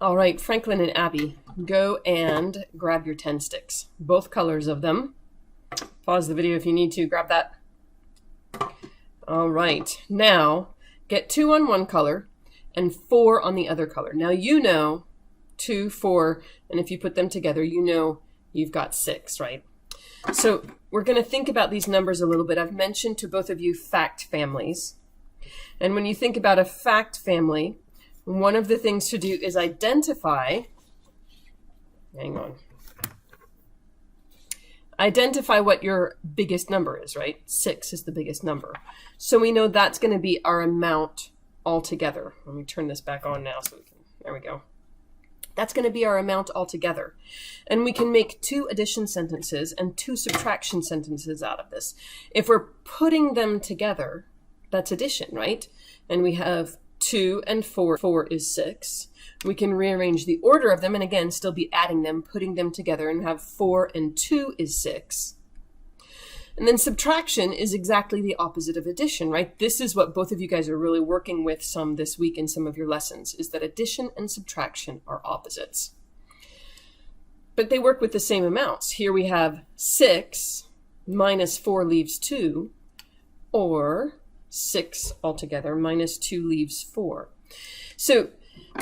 All right, Franklin and Abby, go and grab your 10 sticks, both colors of them. Pause the video if you need to, grab that. All right, now get 2 on one color and 4 on the other color. Now you know 2, 4, and if you put them together, you know you've got 6, right? So we're going to think about these numbers a little bit. I've mentioned to both of you fact families. And when you think about a fact family, one of the things to do is identify what your biggest number is, right? 6 is the biggest number. So we know that's going to be our amount altogether. Let me turn this back on now so we can, there we go. That's going to be our amount altogether. And we can make 2 addition sentences and 2 subtraction sentences out of this. If we're putting them together, that's addition, right? And we have 2 and 4. 4 is 6. We can rearrange the order of them and again, still be adding them, putting them together and have 4 and 2 is 6. And then subtraction is exactly the opposite of addition, right? This is what both of you guys are really working with some this week in some of your lessons, is that addition and subtraction are opposites. But they work with the same amounts. Here we have 6 minus 4 leaves 2, or 6 altogether minus 2 leaves 4. So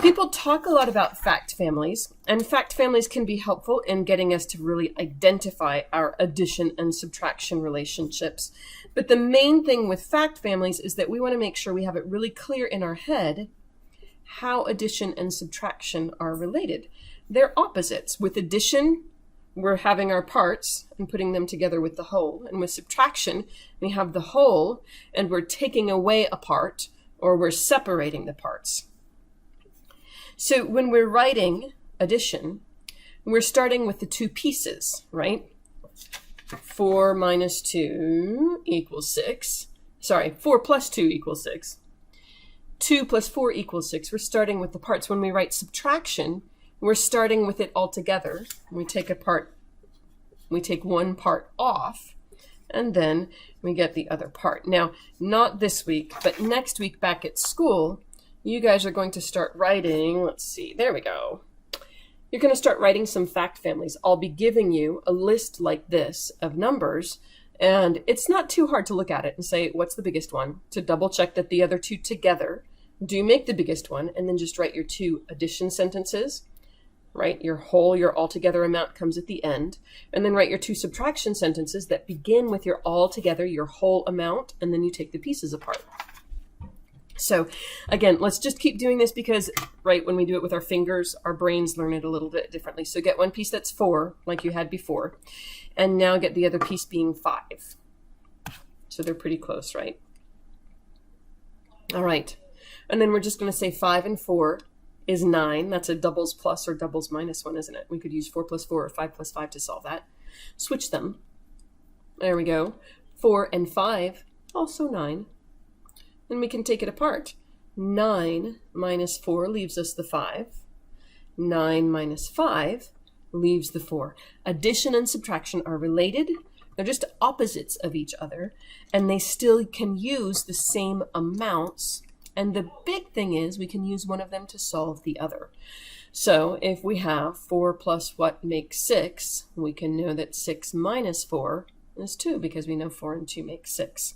people talk a lot about fact families, and fact families can be helpful in getting us to really identify our addition and subtraction relationships. But the main thing with fact families is that we want to make sure we have it really clear in our head how addition and subtraction are related. They're opposites. With addition, we're having our parts and putting them together with the whole. And with subtraction, we have the whole and we're taking away a part, or we're separating the parts. So when we're writing addition, we're starting with the 2 pieces, right? 4 minus 2 equals 6. Sorry, 4 plus 2 equals 6. 2 plus 4 equals 6. We're starting with the parts. When we write subtraction, we're starting with it all together. We take one part off, and then we get the other part. Now, not this week, but next week back at school, you guys are going to start writing, let's see, there we go. You're going to start writing some fact families. I'll be giving you a list like this of numbers, and it's not too hard to look at it and say, what's the biggest one? To double check that the other 2 together do make the biggest one, and then just write your 2 addition sentences, right? Your whole, your altogether amount comes at the end, and then write your 2 subtraction sentences that begin with your altogether, your whole amount, and then you take the pieces apart. So again, let's just keep doing this because, right, when we do it with our fingers, our brains learn it a little bit differently. So get one piece that's 4, like you had before, and now get the other piece being 5. So they're pretty close, right? All right. And then we're just going to say 5 and 4 is 9. That's a doubles plus or doubles minus one, isn't it? We could use 4 plus 4 or 5 plus 5 to solve that. Switch them. There we go. 4 and 5, also 9. Then we can take it apart. 9 minus 4 leaves us the 5. 9 minus 5 leaves the 4. Addition and subtraction are related. They're just opposites of each other, and they still can use the same amounts. And the big thing is we can use one of them to solve the other. So if we have 4 plus what makes 6, we can know that 6 minus 4 is 2, because we know 4 and 2 make 6.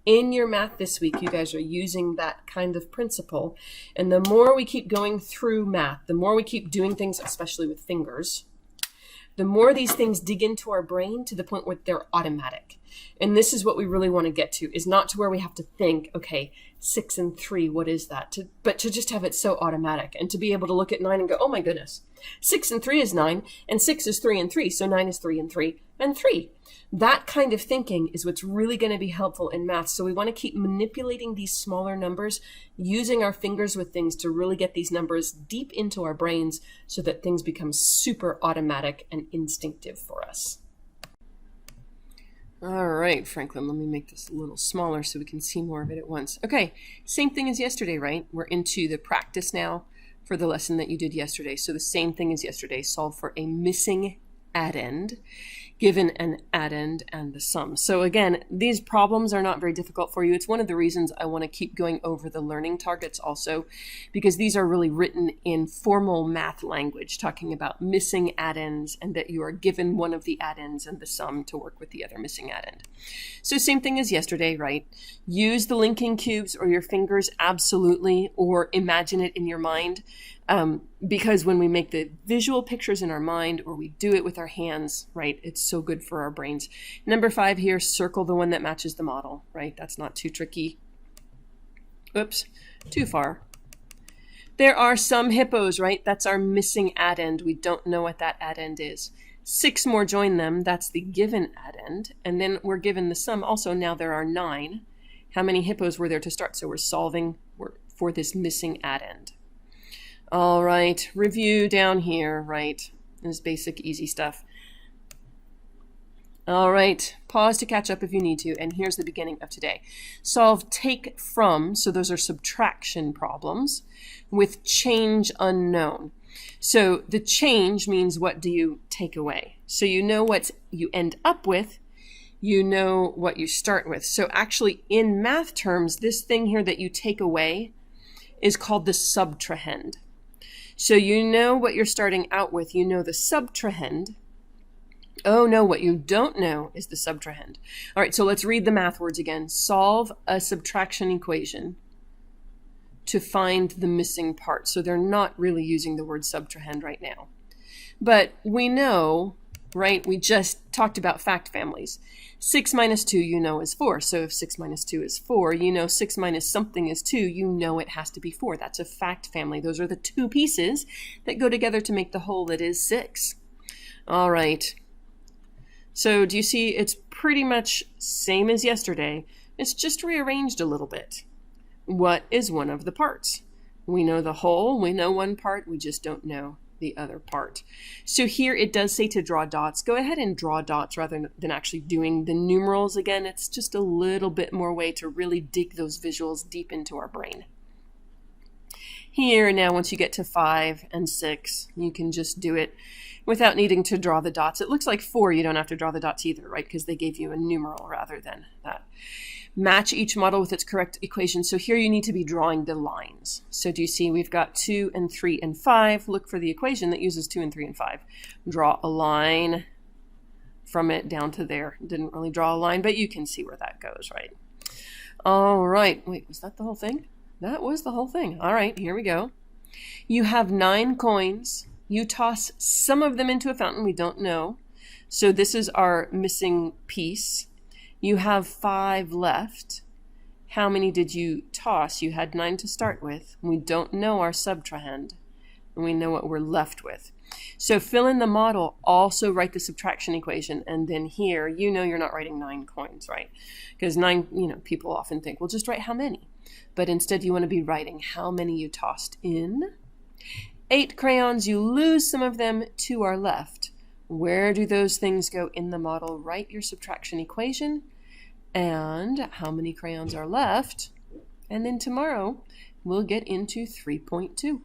In your math this week, you guys are using that kind of principle. And the more we keep going through math, the more we keep doing things, especially with fingers, the more these things dig into our brain to the point where they're automatic. And this is what we really want to get to, is not to where we have to think, okay, 6 and 3, what is that? But to just have it so automatic and to be able to look at 9 and go, oh my goodness, 6 and 3 is 9, and 6 is 3 and 3, so 9 is 3 and 3 and 3. That kind of thinking is what's really going to be helpful in math. So we want to keep manipulating these smaller numbers, using our fingers with things to really get these numbers deep into our brains so that things become super automatic and instinctive for us. All right, Franklin, let me make this a little smaller so we can see more of it at once. Okay, same thing as yesterday, right? We're into the practice now for the lesson that you did yesterday. So the same thing as yesterday, solve for a missing addend. given an addend and the sum. So again, these problems are not very difficult for you. It's one of the reasons I want to keep going over the learning targets also, because these are really written in formal math language, talking about missing addends and that you are given one of the addends and the sum to work with the other missing addend. So same thing as yesterday, right? Use the linking cubes or your fingers, absolutely, or imagine it in your mind. Because when we make the visual pictures in our mind or we do it with our hands, right, it's so good for our brains. Number 5 here, circle the one that matches the model, right? That's not too tricky. Oops, too far. There are some hippos, right? That's our missing addend. We don't know what that addend is. 6 more join them. That's the given addend. And then we're given the sum. Also, now there are 9. How many hippos were there to start? So we're solving for this missing addend. All right, review down here, right? This basic, easy stuff. All right, pause to catch up if you need to, and here's the beginning of today. Solve take from, so those are subtraction problems, with change unknown. So the change means what do you take away? So you know what you end up with, you know what you start with. So actually, in math terms, this thing here that you take away is called the subtrahend. So you know what you're starting out with. You know the subtrahend. Oh no, what you don't know is the subtrahend. All right, so let's read the math words again. Solve a subtraction equation to find the missing part. So they're not really using the word subtrahend right now. But we know, right, we just talked about fact families. 6 minus 2 you know is 4. So if 6 minus 2 is 4, you know 6 minus something is 2, you know it has to be 4. That's a fact family. Those are the two pieces that go together to make the whole that is 6. All right. So do you see it's pretty much same as yesterday. It's just rearranged a little bit. What is one of the parts? We know the whole, we know one part, we just don't know the other part. So here it does say to draw dots. Go ahead and draw dots rather than actually doing the numerals again. It's just a little bit more way to really dig those visuals deep into our brain. Here now, once you get to 5 and 6, you can just do it without needing to draw the dots. It looks like 4, you don't have to draw the dots either, right? Because they gave you a numeral rather than that. Match each model with its correct equation. So here you need to be drawing the lines. So do you see we've got 2 and 3 and 5. Look for the equation that uses 2 and 3 and 5. Draw a line from it down to there. Didn't really draw a line, but you can see where that goes, right? All right. Wait, was that the whole thing? That was the whole thing. All right, here we go. You have 9 coins. You toss some of them into a fountain. We don't know. So this is our missing piece. You have 5 left. How many did you toss? You had 9 to start with. We don't know our subtrahend, and we know what we're left with. So fill in the model, also write the subtraction equation, and then here, you know you're not writing 9 coins, right? Because 9, people often think, well, just write how many. But instead you want to be writing how many you tossed in. 8 crayons, you lose some of them, 2 are left. Where do those things go in the model? Write your subtraction equation and how many crayons are left. And then tomorrow we'll get into 3.2.